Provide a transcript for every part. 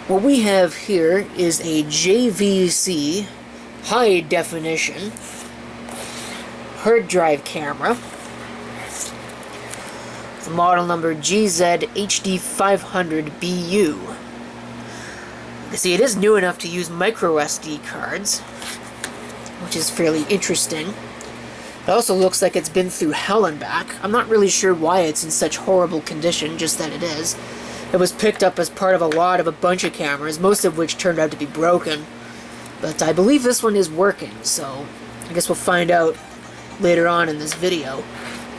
What we have here is a JVC high definition hard drive camera. The model number GZ-HD500BU. You can see it is new enough to use micro SD cards, which is fairly interesting. It also looks like it's been through hell and back. I'm not really sure why it's in such horrible condition, just that it is. It was picked up as part of a lot of a bunch of cameras, most of which turned out to be broken. But I believe this one is working, so I guess we'll find out later on in this video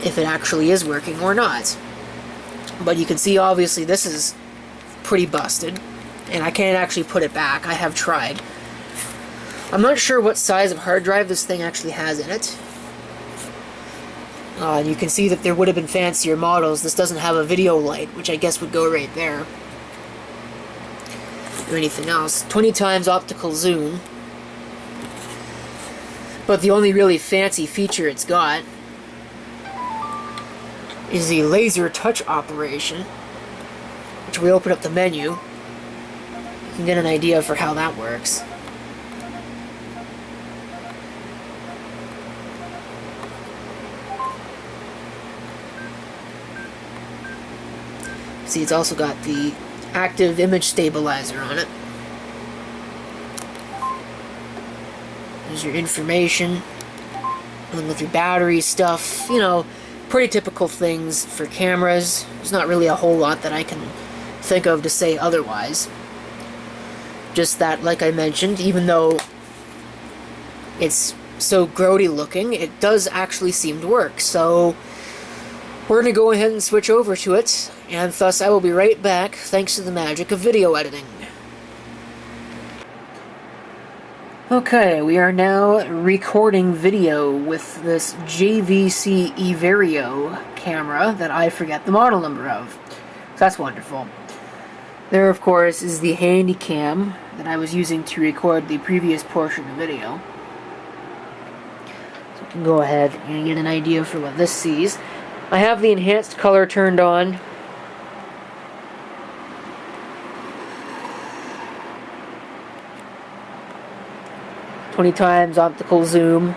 if it actually is working or not. But you can see obviously this is pretty busted, and I can't actually put it back. I have tried. I'm not sure what size of hard drive this thing actually has in it. You can see that there would have been fancier models. This doesn't have a video light, which I guess would go right there. Or anything else. 20 times optical zoom. But the only really fancy feature it's got is the laser touch operation, which we open up the menu. You can get an idea for how that works. See, it's also got the active image stabilizer on it. There's your information, and with your battery stuff, you know, pretty typical things for cameras. There's not really a whole lot that I can think of to say otherwise. Just that, like I mentioned, even though it's so grody looking, it does actually seem to work. So we're going to go ahead and switch over to it, and thus I will be right back thanks to the magic of video editing. Okay, we are now recording video with this JVC Everio camera that I forget the model number of. So that's wonderful. There, of course, is the handy cam that I was using to record the previous portion of the video. So we can go ahead and get an idea for what this sees. I have the enhanced color turned on. "20 times optical zoom."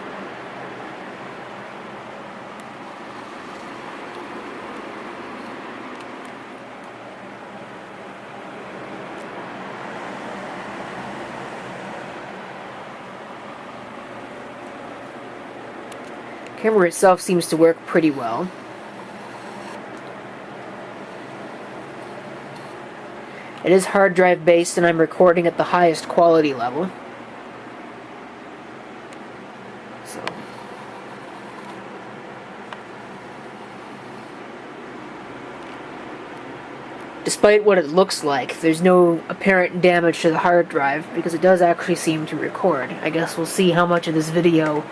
The camera itself seems to work pretty well. It is hard drive based, and I'm recording at the highest quality level. So, despite what it looks like, there's no apparent damage to the hard drive because it does actually seem to record. I guess we'll see how much of this video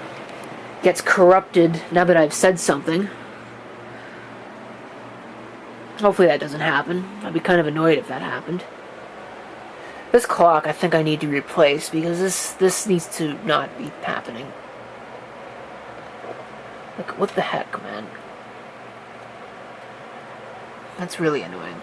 gets corrupted now that I've said something. Hopefully that doesn't happen. I'd be kind of annoyed if that happened. This clock I think I need to replace because this needs to not be happening. Like, what the heck, man? That's really annoying.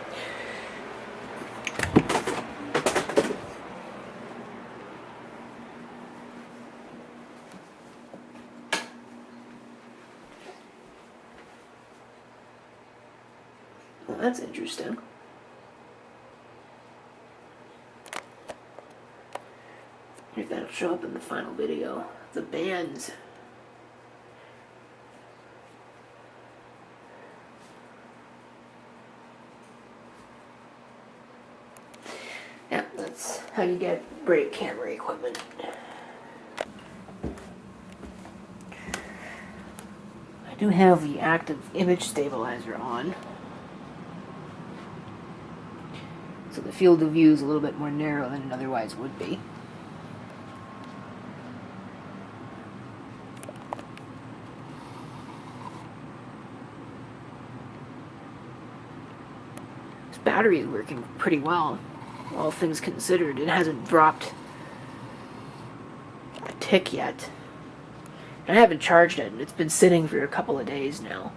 Well, that's interesting. If that'll show up in the final video. The bands. Yeah, that's how you get great camera equipment. I do have the active image stabilizer on, so the field of view is a little bit more narrow than it otherwise would be. This battery is working pretty well, all things considered. It hasn't dropped a tick yet. And I haven't charged it, and it's been sitting for a couple of days now.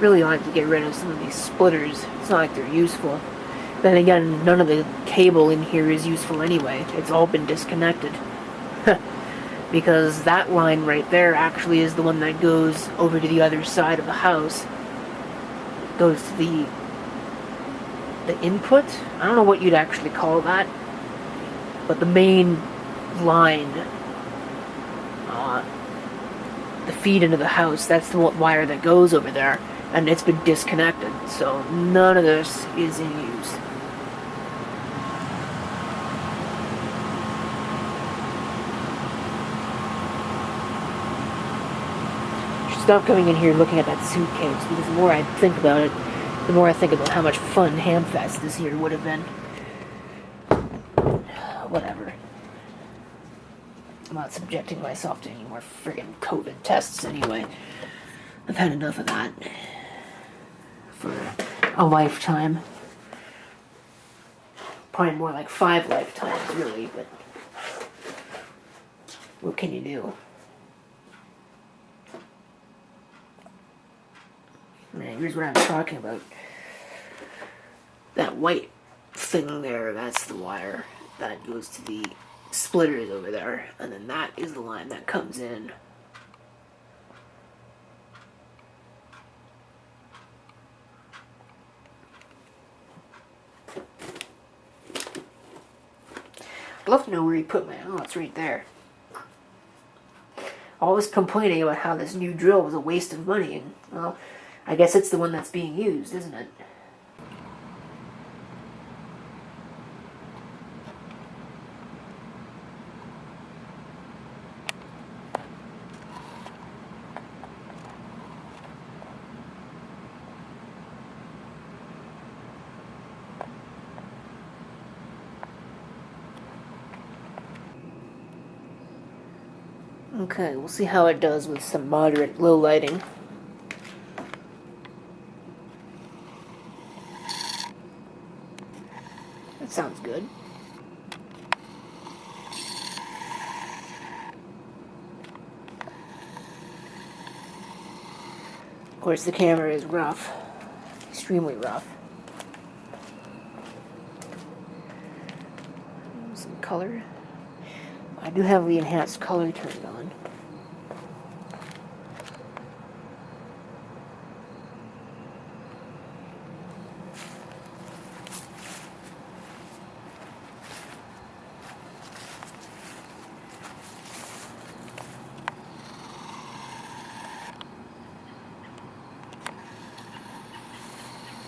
really ought to get rid of some of these splitters. It's not like they're useful. Then again, none of the cable in here is useful anyway. It's all been disconnected. Because that line right there actually is the one that goes over to the other side of the house. Goes to the input? I don't know what you'd actually call that. But the main line, the feed into the house, that's the wire that goes over there. And it's been disconnected. So none of this is in use. Stop coming in here looking at that suitcase, because the more I think about it, the more I think about how much fun Hamfest this year would have been. Whatever. I'm not subjecting myself to any more friggin' COVID tests anyway. I've had enough of that for a lifetime. Probably more like 5 lifetimes, really, but what can you do? Here's what I'm talking about. That white thing there, that's the wire that goes to the splitters over there. And then that is the line that comes in. I'd love to know where he put my... Oh, it's right there. Always complaining about how this new drill was a waste of money, and, well... I guess it's the one that's being used, isn't it? Okay, we'll see how it does with some moderate low lighting. Sounds good. Of course, the camera is rough. Extremely rough. Some color. I do have the enhanced color turned on.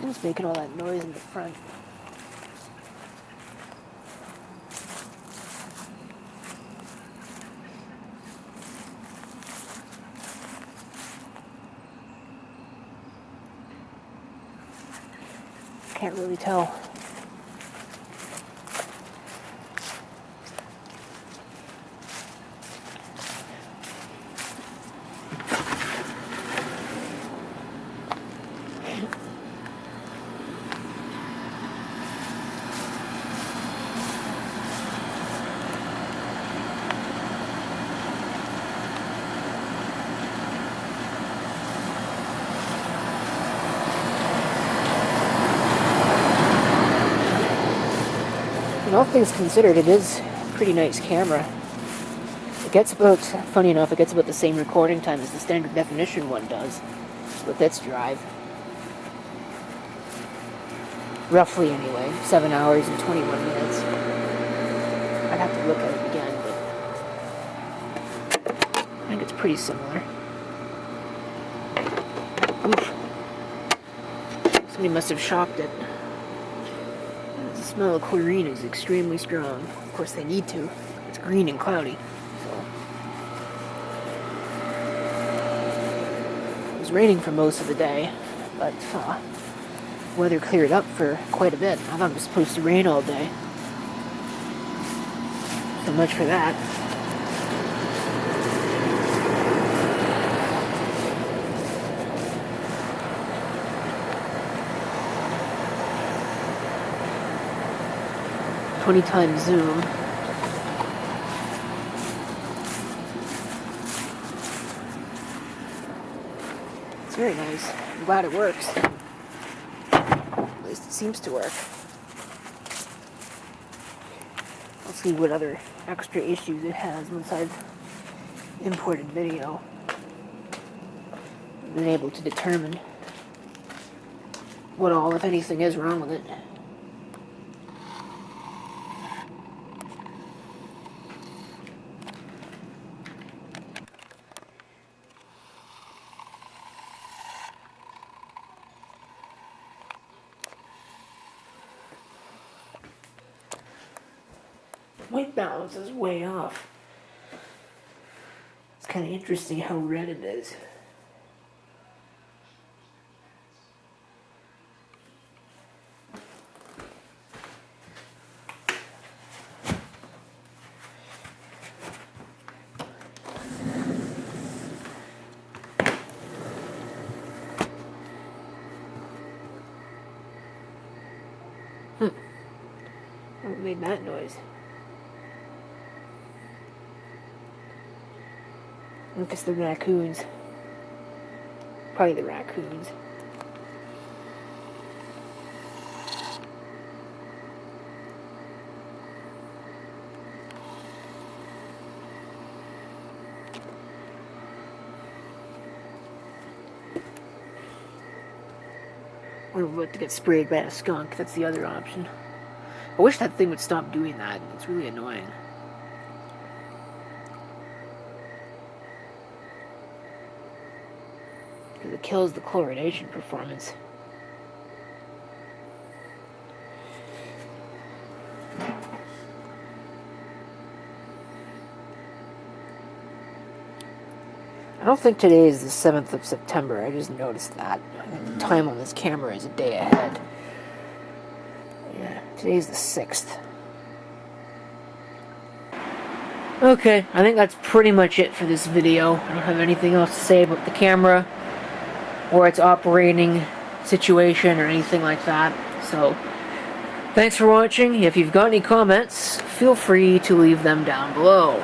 Who's making all that noise in the front? Can't really tell. All things considered, it is a pretty nice camera. It gets about, funny enough, it gets about the same recording time as the standard definition one does with its drive. Roughly anyway, 7 hours and 21 minutes. I'd have to look at it again, but I think it's pretty similar. Oof. Somebody must have shocked it. The smell of chlorine is extremely strong. Of course they need to. It's green and cloudy. So. It was raining for most of the day, but weather cleared up for quite a bit. I thought it was supposed to rain all day. So much for that. Times zoom. It's very nice. I'm glad it works. At least it seems to work. Let's see what other extra issues it has once I've imported video. I've been able to determine what all, if anything, is wrong with it. White balance is way off. It's kind of interesting how red it is. What made that noise? I think it's the raccoons. Probably the raccoons. Or we're about to get sprayed by a skunk. That's the other option. I wish that thing would stop doing that. It's really annoying. Because it kills the chlorination performance. I don't think today is the 7th of September. I just noticed that. The time on this camera is a day ahead. Yeah, today's the 6th. Okay, I think that's pretty much it for this video. I don't have anything else to say about the camera or its operating situation or anything like that. So, thanks for watching. If you've got any comments, feel free to leave them down below.